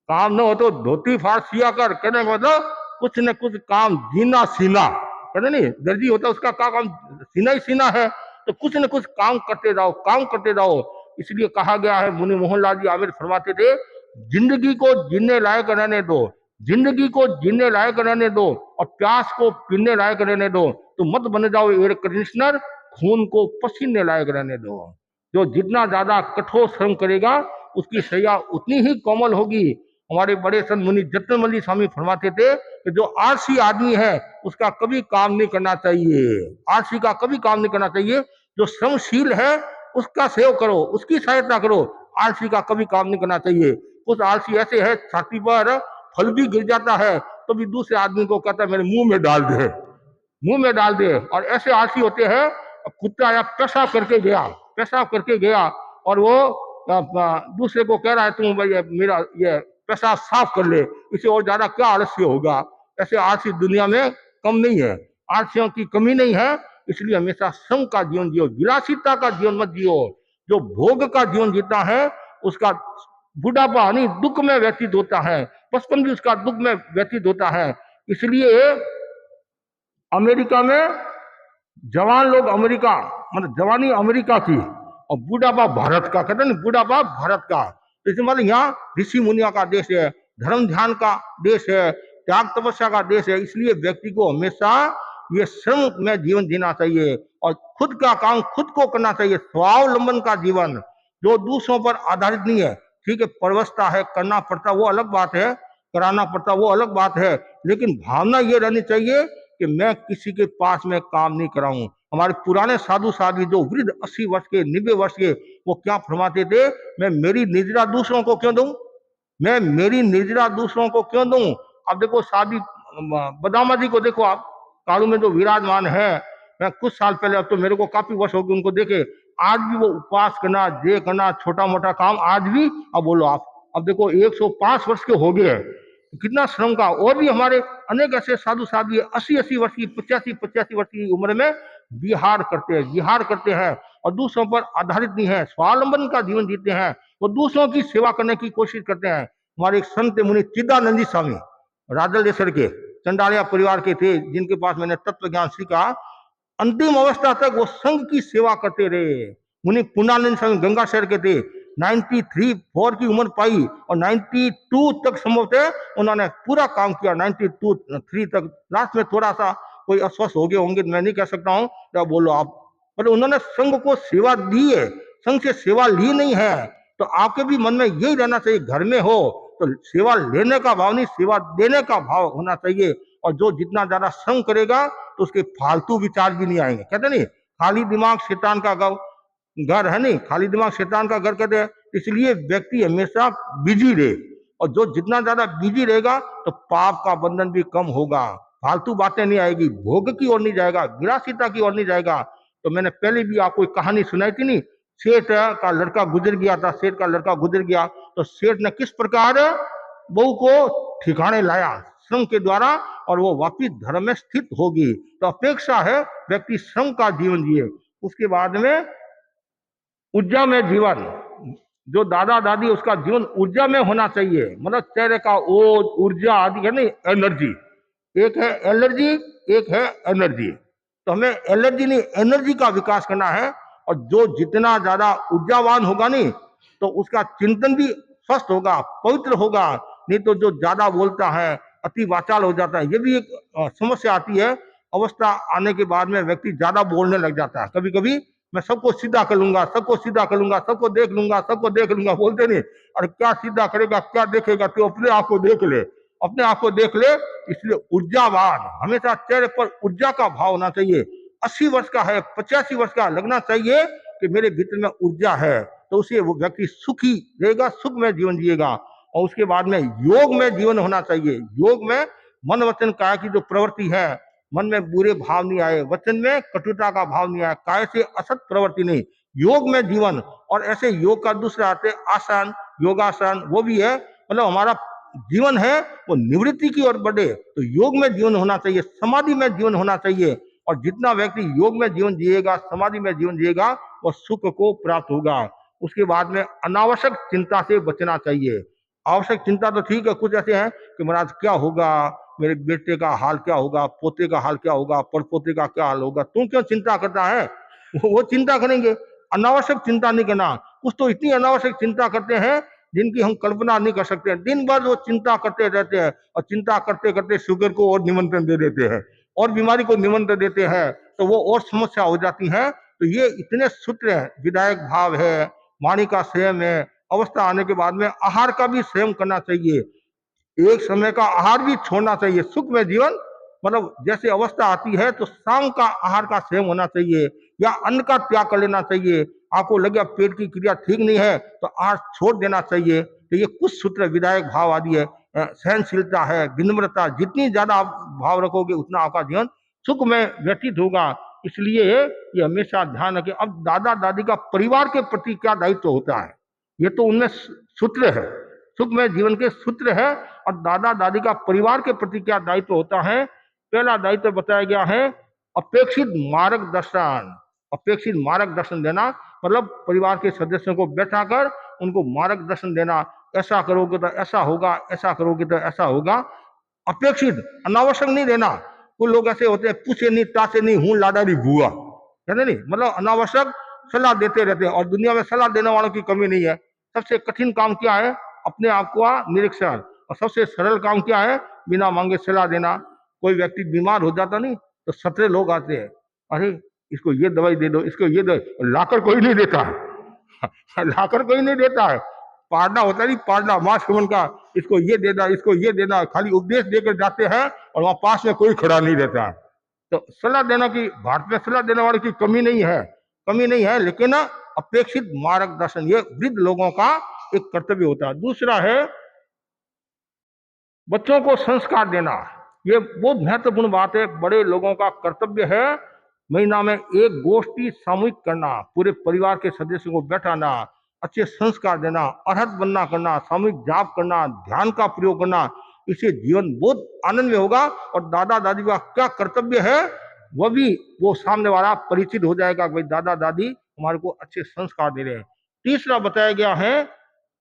काम न हो तो धोती फाड़ सिया कर, कहने का मतलब कुछ न कुछ काम जीना सीना। कहते नहीं, दर्जी होता है उसका काम सीना ही सीना है। तो कुछ न कुछ काम करते जाओ, काम करते जाओ। इसलिए कहा गया है, मुनि मोहनलाल जी आमिर फरमाते थे, जिंदगी को जीने लायक रहने दो, जिंदगी को जीने लायक रहने दो, और प्यास को पीने लायक रहने दो। तो मत बन जाओ एयर कंडीशनर, खून को पसीने लायक रहने दो। जो जितना ज्यादा कठोर श्रम करेगा उसकी शैया उतनी ही कोमल होगी। हमारे बड़े संत मुनि जत्तमली स्वामी फरमाते थे कि जो आलसी आदमी है उसका कभी काम नहीं करना चाहिए, आलसी का कभी काम नहीं करना चाहिए। जो श्रमशील है उसका सेव करो, उसकी सहायता करो, आलसी का कभी काम नहीं करना चाहिए। कुछ आलसी ऐसे है, छाती पर फल भी गिर जाता है तो भी दूसरे आदमी को कहता है मेरे मुंह में डाल दे, मुंह में डाल दे। और ऐसे आलसी होते हैं, कुत्ता या पेशाब करके गया, पेशाब करके गया, और वो दूसरे को कह रहा है तुम भाई मेरा ये पेशाब साफ कर ले, इसे और ज्यादा क्या आलस्य होगा? ऐसे आलसी दुनिया में कम नहीं है, आलसियों की कमी नहीं है। इसलिए हमेशा श्रम का जीवन जियो, विलासिता का जीवन मत जियो। जो भोग का जीवन जीता है उसका बुढ़ापा नहीं दुख में व्यतीत होता है, बचपन भी उसका दुख में व्यतीत होता है। इसलिए अमेरिका में जवान लोग, अमेरिका मतलब जवानी अमेरिका की, और बुढ़ापा भारत का। कहते हैं बुढ़ापा भारत का। तो इसमें मतलब यहाँ ऋषि मुनिया का देश है, धर्म ध्यान का देश है, त्याग तपस्या का देश है। इसलिए व्यक्ति को हमेशा ये श्रम में जीवन जीना चाहिए, और खुद का काम खुद को करना चाहिए, स्वावलंबन का जीवन जो दूसरों पर आधारित नहीं है। ठीक है, परवस्था है, करना पड़ता वो अलग बात है, कराना पड़ता वो अलग बात है, लेकिन भावना ये रहनी चाहिए कि मैं किसी के पास में काम नहीं कराऊं। हमारे पुराने साधु साध्वी जो वृद्ध 80 वर्ष के 90 वर्ष के, वो क्या फरमाते थे, मैं मेरी निजरा दूसरों को क्यों दूं, मैं मेरी निजरा दूसरों को क्यों दूं। अब देखो साधी बदामा जी को देखो, आप कालू में जो विराजमान है, मैं कुछ साल पहले, अब तो मेरे को काफी वर्ष हो गए उनको देखे, आज भी वो उपवास करना, जे करना, छोटा मोटा काम आज भी। अब बोलो आप, अब देखो 105 वर्ष के हो गए हैं, कितना श्रम का। और भी हमारे अनेक ऐसे साधु साध्वी 80-80 वर्ष की, 85-85 वर्ष की उम्र में विहार करते हैं, विहार करते हैं, और दूसरों पर आधारित नहीं है, स्वावलंबन का जीवन जीते हैं, वो दूसरों की सेवा करने की कोशिश करते हैं। हमारे एक संत मुनि चिदानंद जी स्वामी राजलेश्वर के चंडालिया परिवार के थे, जिनके पास मैंने तत्व ज्ञान सीखा। अंतिम अवस्था तक वो संघ की सेवा करते रहे। मुनि पुनानंद स्वामी गंगा शहर के थे, 93-4 की उम्र पाई, और 92 तक संभवतः उन्होंने पूरा काम किया, 92-3 तक। लास्ट में थोड़ा सा कोई अस्वस्थ हो गए होंगे, मैं नहीं कह सकता हूँ, क्या बोलो आप, पर उन्होंने संघ को सेवा दी है, संघ से सेवा ली नहीं है। तो आपके भी मन में यही रहना चाहिए, घर में हो तो सेवा लेने का भाव नहीं, सेवा देने का भाव होना चाहिए। और जो जितना ज्यादा श्रम करेगा तो उसके फालतू विचार भी नहीं आएंगे। कहते नहीं, खाली दिमाग शैतान का घर है, नहीं, खाली दिमाग शैतान का घर कहते हैं। इसलिए व्यक्ति हमेशा बिजी रहे, और जो जितना ज्यादा बिजी रहेगा तो पाप का बंधन भी कम होगा, फालतू बातें नहीं आएगी, भोग की ओर नहीं जाएगा, विलासिता की ओर नहीं जाएगा। तो मैंने पहले भी आपको एक कहानी सुनाई थी, नहीं, सेठ का लड़का गुजर गया था, सेठ का लड़का गुजर गया, तो सेठ ने किस प्रकार बहू को ठिकाने लाया श्रम के द्वारा, और वो वापिस धर्म में स्थित होगी। तो अपेक्षा है व्यक्ति श्रम का जीवन जिए। उसके बाद में ऊर्जा में जीवन, जो दादा दादी उसका जीवन ऊर्जा में होना चाहिए, मतलब चेहरे का ओज ऊर्जा आदि है नहीं, एनर्जी, एक है एलर्जी, एक है एनर्जी। तो हमें एलर्जी नहीं, एनर्जी का विकास करना है। और जो जितना ज्यादा ऊर्जावान होगा नहीं, तो उसका चिंतन भी स्वस्थ होगा, पवित्र होगा। नहीं तो जो ज्यादा बोलता है, अति वाचाल हो जाता है। ये भी एक समस्या आती है। अवस्था आने के बाद में व्यक्ति ज्यादा बोलने लग जाता है। कभी कभी मैं सबको सीधा कर लूंगा, सबको सीधा कर लूंगा, सबको देख लूंगा, सबको देख लूंगा, बोलते नहीं। और क्या सीधा करेगा, क्या देखेगा? तो अपने आप को देख ले, अपने आप को देख ले। इसलिए ऊर्जावान, हमेशा चेहरे पर ऊर्जा का भाव होना चाहिए। 80 वर्ष का है, 85 वर्ष का, लगना चाहिए कि मेरे भीतर में ऊर्जा है। तो उसे वो व्यक्ति सुखी रहेगा, सुख में जीवन जिएगा। और उसके बाद में योग में जीवन होना चाहिए। योग में मन वचन काया की जो प्रवृत्ति है, मन में बुरे भाव नहीं आए, वचन में कटुता का भाव नहीं आए, काय से असत प्रवृत्ति नहीं, योग में जीवन। और ऐसे योग का दूसरा आते आसन, योगासन, वो भी है। मतलब हमारा जीवन है वो निवृत्ति की ओर बढ़े, तो योग में जीवन होना चाहिए, समाधि में जीवन होना चाहिए। और जितना व्यक्ति योग में जीवन जिएगा, समाधि में जीवन जिएगा, वो सुख को प्राप्त होगा। उसके बाद में अनावश्यक चिंता से बचना चाहिए। आवश्यक चिंता तो ठीक है, कुछ ऐसे हैं कि महाराज क्या होगा, मेरे बेटे का हाल क्या होगा, पोते का हाल क्या होगा, परपोते का क्या हाल होगा, तुम क्यों चिंता करता है? वो चिंता करेंगे। अनावश्यक चिंता नहीं करना। कुछ तो इतनी अनावश्यक चिंता करते हैं जिनकी हम कल्पना नहीं कर सकते। दिन भर वो चिंता करते रहते हैं, और चिंता करते करते शुगर को और निमंत्रण दे देते हैं, और बीमारी को निमंत्रण देते हैं, तो वो और समस्या हो जाती है। तो ये इतने सूत्र है, विधायक भाव है, वाणी का संयम है। अवस्था आने के बाद में आहार का भी संयम करना चाहिए, एक समय का आहार भी छोड़ना चाहिए। सुख में जीवन, मतलब जैसे अवस्था आती है तो शाम का आहार का सेवन होना चाहिए, या अन्न का त्याग कर लेना चाहिए। आपको लगे पेट की क्रिया ठीक नहीं है तो आहार छोड़ देना चाहिए। तो ये कुछ सूत्र विधायक भाव आदि है। सहनशीलता है, विनम्रता, जितनी ज्यादा आप भाव रखोगे उतना आपका जीवन सुख में व्यतीत होगा। इसलिए ये हमेशा ध्यान रखें। अब दादा दादी का परिवार के प्रति क्या दायित्व होता है, ये तो उनमें सूत्र है, सुख में जीवन के सूत्र है। और दादा दादी का परिवार के प्रति क्या दायित्व होता है? पहला दायित्व बताया गया है अपेक्षित मार्गदर्शन। अपेक्षित मार्गदर्शन देना, मतलब परिवार के सदस्यों को बैठाकर उनको मार्गदर्शन देना। ऐसा करोगे तो ऐसा होगा, ऐसा करोगे तो ऐसा होगा। अपेक्षित, अनावश्यक नहीं देना। कुछ लोग ऐसे होते हैं, पूछे नहीं तासे नहीं, हूं लाडारी बुआ, है ना? नहीं, मतलब अनावश्यक सलाह देते रहते हैं। और दुनिया में सलाह देने वालों की कमी नहीं है। सबसे कठिन काम क्या है? अपने आप का निरीक्षण। और सबसे सरल काम क्या है? बिना मांगे सलाह देना। कोई व्यक्ति बीमार हो जाता नहीं तो 17 लोग आते हैं, अरे इसको ये दवाई दे दो, इसको ये दवाई, लाकर कोई नहीं देता है लाकर कोई नहीं देता है। पाड़ना होता नहीं, पाड़ना मां सुमन का, इसको ये देना, इसको ये देना, खाली उपदेश देकर जाते हैं और वहां पास में कोई खड़ा नहीं रहता है। तो सलाह देना की, भारत में सलाह देने वाले की कमी नहीं है, कमी नहीं है, लेकिन अपेक्षित मार्गदर्शन ये वृद्ध लोगों का एक कर्तव्य होता है। दूसरा है बच्चों को संस्कार देना। ये बहुत महत्वपूर्ण बात है, बड़े लोगों का कर्तव्य है महीना में एक गोष्ठी सामूहिक करना, पूरे परिवार के सदस्यों को बैठाना, अच्छे संस्कार देना, अर्हत बनना करना, सामूहिक जाप करना, ध्यान का प्रयोग करना। इससे जीवन बहुत आनंद में होगा। और दादा दादी का क्या कर्तव्य है वह भी वो सामने वाला परिचित हो जाएगा, भाई दादा दादी हमारे को अच्छे संस्कार दे रहे हैं। तीसरा बताया गया है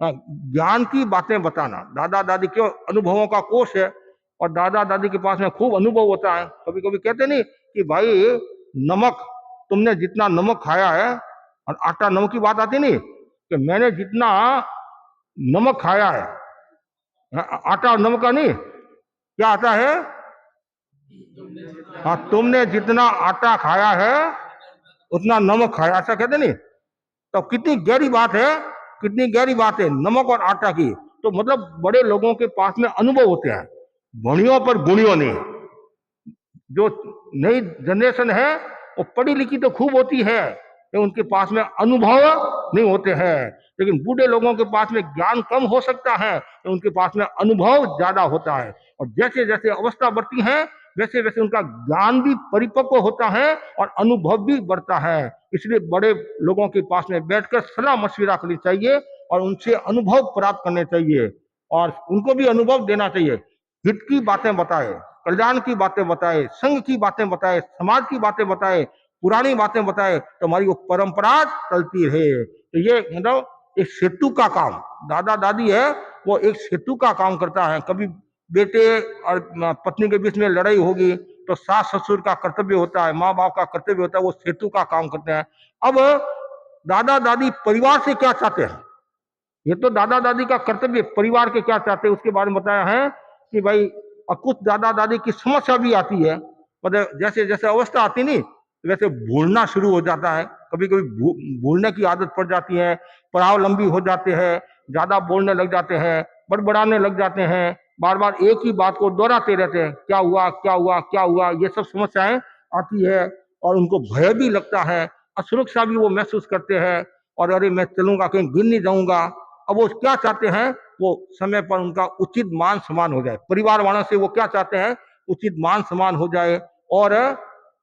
ज्ञान की बातें बताना। दादा दादी के अनुभवों का कोष है, और दादा दादी के पास में खूब अनुभव होता है। कभी कभी कहते नहीं कि भाई नमक, तुमने जितना नमक खाया है, और आटा नमक की बात आती नहीं कि मैंने जितना नमक खाया है, आटा और नमक का नहीं, क्या आता है? हाँ, तुमने जितना आटा खाया है उतना नमक खाया, ऐसा कहते नहीं? तो कितनी गहरी बात है, कितनी गहरी बात है नमक और आटा की। तो मतलब बड़े लोगों के पास में अनुभव होते हैं, भणियों पर गुणियों नहीं। जो नई जनरेशन है वो पढ़ी लिखी तो खूब होती है, लेकिन उनके पास में अनुभव नहीं होते हैं। लेकिन बूढ़े लोगों के पास में ज्ञान कम हो सकता है, तो उनके पास में अनुभव ज्यादा होता है। और जैसे जैसे अवस्था बढ़ती है वैसे वैसे उनका ज्ञान भी परिपक्व होता है और अनुभव भी बढ़ता है। इसलिए बड़े लोगों के पास में बैठकर सलाह मशविरा करनी चाहिए और उनसे अनुभव प्राप्त करने चाहिए, और उनको भी अनुभव देना चाहिए। हित की बातें बताए, कल्याण की बातें बताए, संघ की बातें बताए, समाज की बातें बताए, पुरानी बातें बताए, तो हमारी वो परंपरा चलती रहे। तो ये मतलब एक सेतु का काम दादा दादी है, वो एक सेतु का काम करता है। कभी बेटे और पत्नी के बीच में लड़ाई होगी तो सास ससुर का कर्तव्य होता है, माँ बाप का कर्तव्य होता है, वो सेतु का काम करते हैं। अब दादा दादी परिवार से क्या चाहते हैं, ये तो दादा दादी का कर्तव्य, परिवार के क्या चाहते हैं उसके बारे में बताया है कि भाई कुछ दादा दादी की समस्या भी आती है, मतलब जैसे जैसे अवस्था आती नहीं वैसे भूलना शुरू हो जाता है, कभी कभी भूलने की आदत पड़ जाती है, पड़ाव लंबी हो जाते हैं, ज्यादा बोलने लग जाते हैं, बड़बड़ाने लग जाते हैं, बार बार एक ही बात को दोहराते रहते हैं, क्या हुआ क्या हुआ क्या हुआ, ये सब समस्याएं आती है। और उनको भय भी लगता है, असुरक्षा भी वो महसूस करते हैं, और अरे मैं चलूंगा कहीं गिर नहीं जाऊंगा। अब वो क्या चाहते हैं, वो समय पर उनका उचित मान सम्मान हो जाए, परिवार वालों से वो क्या चाहते हैं, उचित मान सम्मान हो जाए, और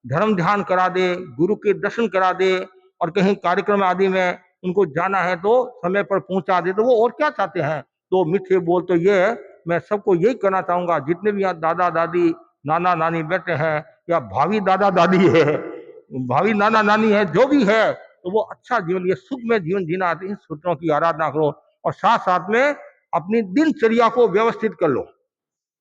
धर्म ध्यान करा दे, गुरु के दर्शन करा दे, और कहीं कार्यक्रम आदि में उनको जाना है तो समय पर पहुंचा दे। तो वो और क्या चाहते हैं, तो मीठे बोल तो ये है, मैं सबको यही कहना चाहूंगा, जितने भी यहाँ दादा दादी नाना नानी बैठे हैं या भावी दादा दादी है, भावी नाना नानी है, जो भी है, तो वो अच्छा जीवन, ये सुख में जीवन जीना आते इन सूत्रों की आराधना करो, और साथ साथ में अपनी दिनचर्या को व्यवस्थित कर लो।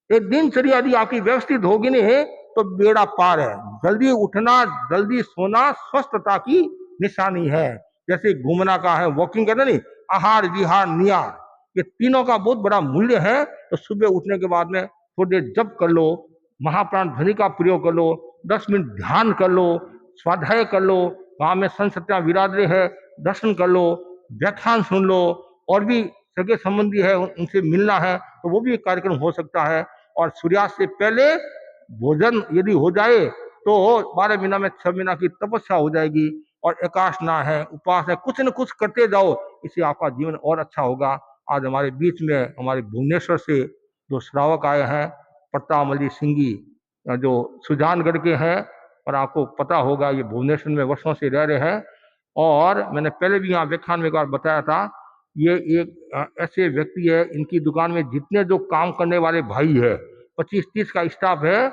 एक दिनचर्या यदि आपकी व्यवस्थित होगी नहीं तो बेड़ा पार है। जल्दी उठना, जल्दी सोना स्वस्थता की निशानी है। जैसे घूमना का है, वॉकिंग करना नहीं, आहार विहार निहार, ये तीनों का बहुत बड़ा मूल्य है। तो सुबह उठने के बाद में थोड़ी देर जप कर लो, महाप्राण ध्वनि का प्रयोग कर लो, 10 मिनट ध्यान कर लो, स्वाध्याय कर लो, वहां में संत सत्या विराजरे है, दर्शन कर लो, व्याख्यान सुन लो, और भी सगे संबंधी है उनसे मिलना है तो वो भी एक कार्यक्रम हो सकता है। और सूर्यास्त से पहले भोजन यदि हो जाए तो 12 महीना में 6 महीना की तपस्या हो जाएगी, और एकाशना है, उपवास है, कुछ न कुछ करते जाओ, इससे आपका जीवन और अच्छा होगा। आज हमारे बीच में हमारे भुवनेश्वर से जो श्रावक आए हैं, प्रतापमली सिंह जी, जो सुजानगढ़ के हैं, और आपको पता होगा ये भुवनेश्वर में वर्षों से रह रहे हैं, और मैंने पहले भी यहाँ व्याख्यान में एक बार बताया था, ये एक ऐसे व्यक्ति है, इनकी दुकान में जितने जो काम करने वाले भाई है, 25-30 का स्टाफ है,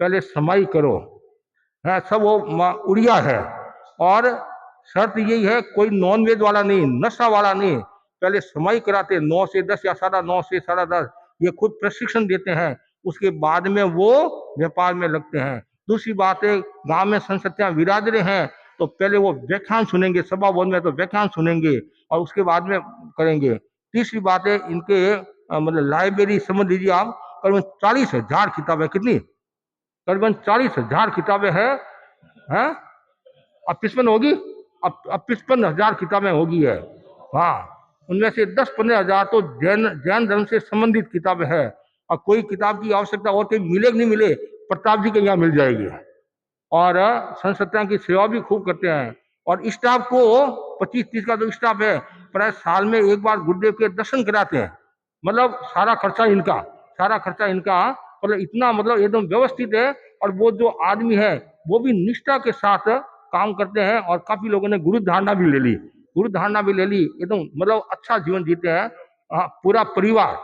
पहले समाई करो है, सब वो उड़िया है, और शर्त यही है कोई नॉन वेज वाला नहीं, नशा वाला नहीं, पहले समाई कराते 9 से 10 या 9:30 से 10:30, ये खुद प्रशिक्षण देते हैं, उसके बाद में वो व्यापार में लगते हैं। दूसरी बात है, गांव में संस्कृतियां विराज रहे हैं तो पहले वो व्याख्यान सुनेंगे, सभा भवन में तो व्याख्यान सुनेंगे और उसके बाद में करेंगे। तीसरी बात है, इनके मतलब लाइब्रेरी समझ लीजिए आप, करीबन 40,000 किताबें, कितनी, करीबन 40,000 किताबें हैं, अब 55 होगी, अब 55,000 किताबें होगी है। हाँ, उनमें से 10-15,000 तो जैन धर्म से संबंधित किताबें हैं, और कोई किताब की आवश्यकता और कहीं मिले कि नहीं मिले, प्रताप जी के यहाँ मिल जाएगी। और संत सत्या की सेवा भी खूब करते हैं, और स्टाफ को 25-30 का जो स्टाफ है, प्राय साल में एक बार गुरुदेव के दर्शन कराते हैं, मतलब सारा खर्चा इनका, सारा खर्चा इनका, मतलब इतना मतलब एकदम व्यवस्थित है। और वो जो आदमी है वो भी निष्ठा के साथ काम करते हैं, और काफी लोगों ने गुरु धारणा भी ले ली, गुरु धारणा भी ले ली, एकदम मतलब अच्छा जीवन जीते हैं। पूरा परिवार,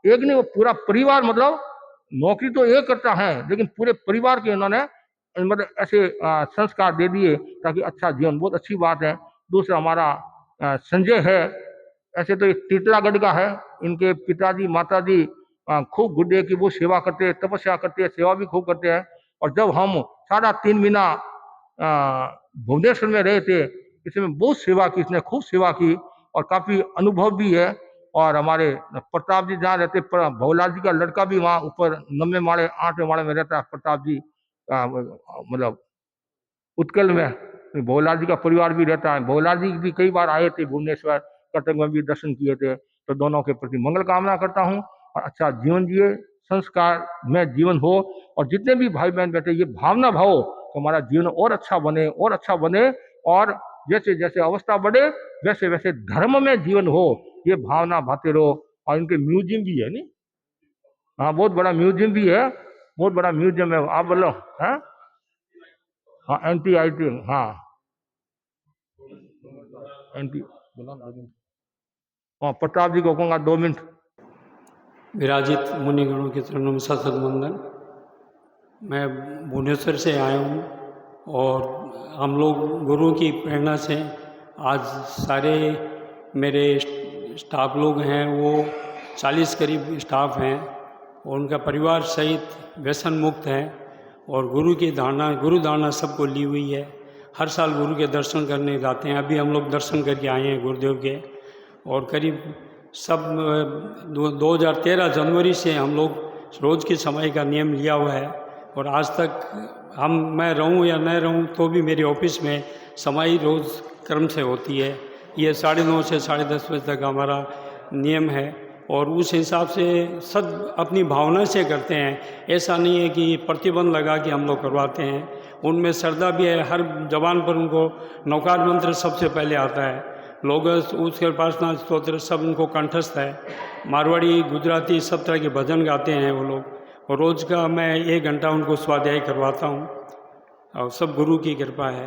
एक नहीं, वो पूरा परिवार, मतलब नौकरी तो एक करता है लेकिन पूरे परिवार के उन्होंने मतलब ऐसे संस्कार दे दिए ताकि अच्छा जीवन, बहुत अच्छी बात है। दूसरा हमारा संजय है, ऐसे तो टीटलागढ़ का है, इनके पिताजी माताजी खूब गुरुदेव की वो सेवा करते हैं, तपस्या करते हैं, सेवा भी खूब करते हैं। और जब हम 3.5 महीना भुवनेश्वर में रहे थे, इसमें बहुत सेवा की, इसने खूब सेवा की और काफी अनुभव भी है। और हमारे प्रताप जी जहाँ रहते, भोलाल जी का लड़का भी वहाँ ऊपर 9वें माले 8वें माले में रहता है, प्रताप जी मतलब उत्कल में भोलाल जी का परिवार भी रहता है। भोलाल जी भी कई बार आए थे भुवनेश्वर, कटक में भी दर्शन किए थे। तो दोनों के प्रति मंगल कामना करता हूँ, और अच्छा जीवन जिए, संस्कार में जीवन हो, और जितने भी भाई बहन बैठे ये भावना भाव तो हमारा जीवन और अच्छा बने, और अच्छा बने, और जैसे जैसे अवस्था बढ़े वैसे वैसे धर्म में जीवन हो, ये भावना भाते रहो। और इनके म्यूजियम भी है, नहीं, हाँ, बहुत बड़ा म्यूजियम भी है, बहुत बड़ा म्यूजियम है, आप बोलो। हाँ हाँ, NTIT, हाँ, NT, हाँ, प्रताप जी को कहूँगा 2 मिनट। विराजित मुनिगणों के चरणों में सत वंदन। मैं भुवनेश्वर से आया हूँ, और हम लोग गुरु की प्रेरणा से आज सारे मेरे स्टाफ लोग हैं, वो 40 करीब स्टाफ हैं, और उनका परिवार सहित व्यसन मुक्त है और गुरु की धारणा गुरु धारणा सबको ली हुई है। हर साल गुरु के दर्शन करने जाते हैं। अभी हम लोग दर्शन करके आए हैं गुरुदेव के। और करीब सब 2013 जनवरी से हम लोग रोज़ की समाई का नियम लिया हुआ है। और आज तक मैं रहूं या न रहूं तो भी मेरे ऑफिस में समाई रोज़ क्रम से होती है। ये 9:30 से 10:30 बजे तक हमारा नियम है और उस हिसाब से सब अपनी भावना से करते हैं। ऐसा नहीं है कि प्रतिबंध लगा के हम लोग करवाते हैं। उनमें श्रद्धा भी है। हर जबान पर उनको नौकार मंत्र सबसे पहले आता है। लोग उसके प्रार्थना स्तोत्र सब उनको कंठस्थ है। मारवाड़ी गुजराती सब तरह के भजन गाते हैं वो लोग। और रोज़ का मैं 1 घंटा उनको स्वाध्याय करवाता हूँ और सब गुरु की कृपा है।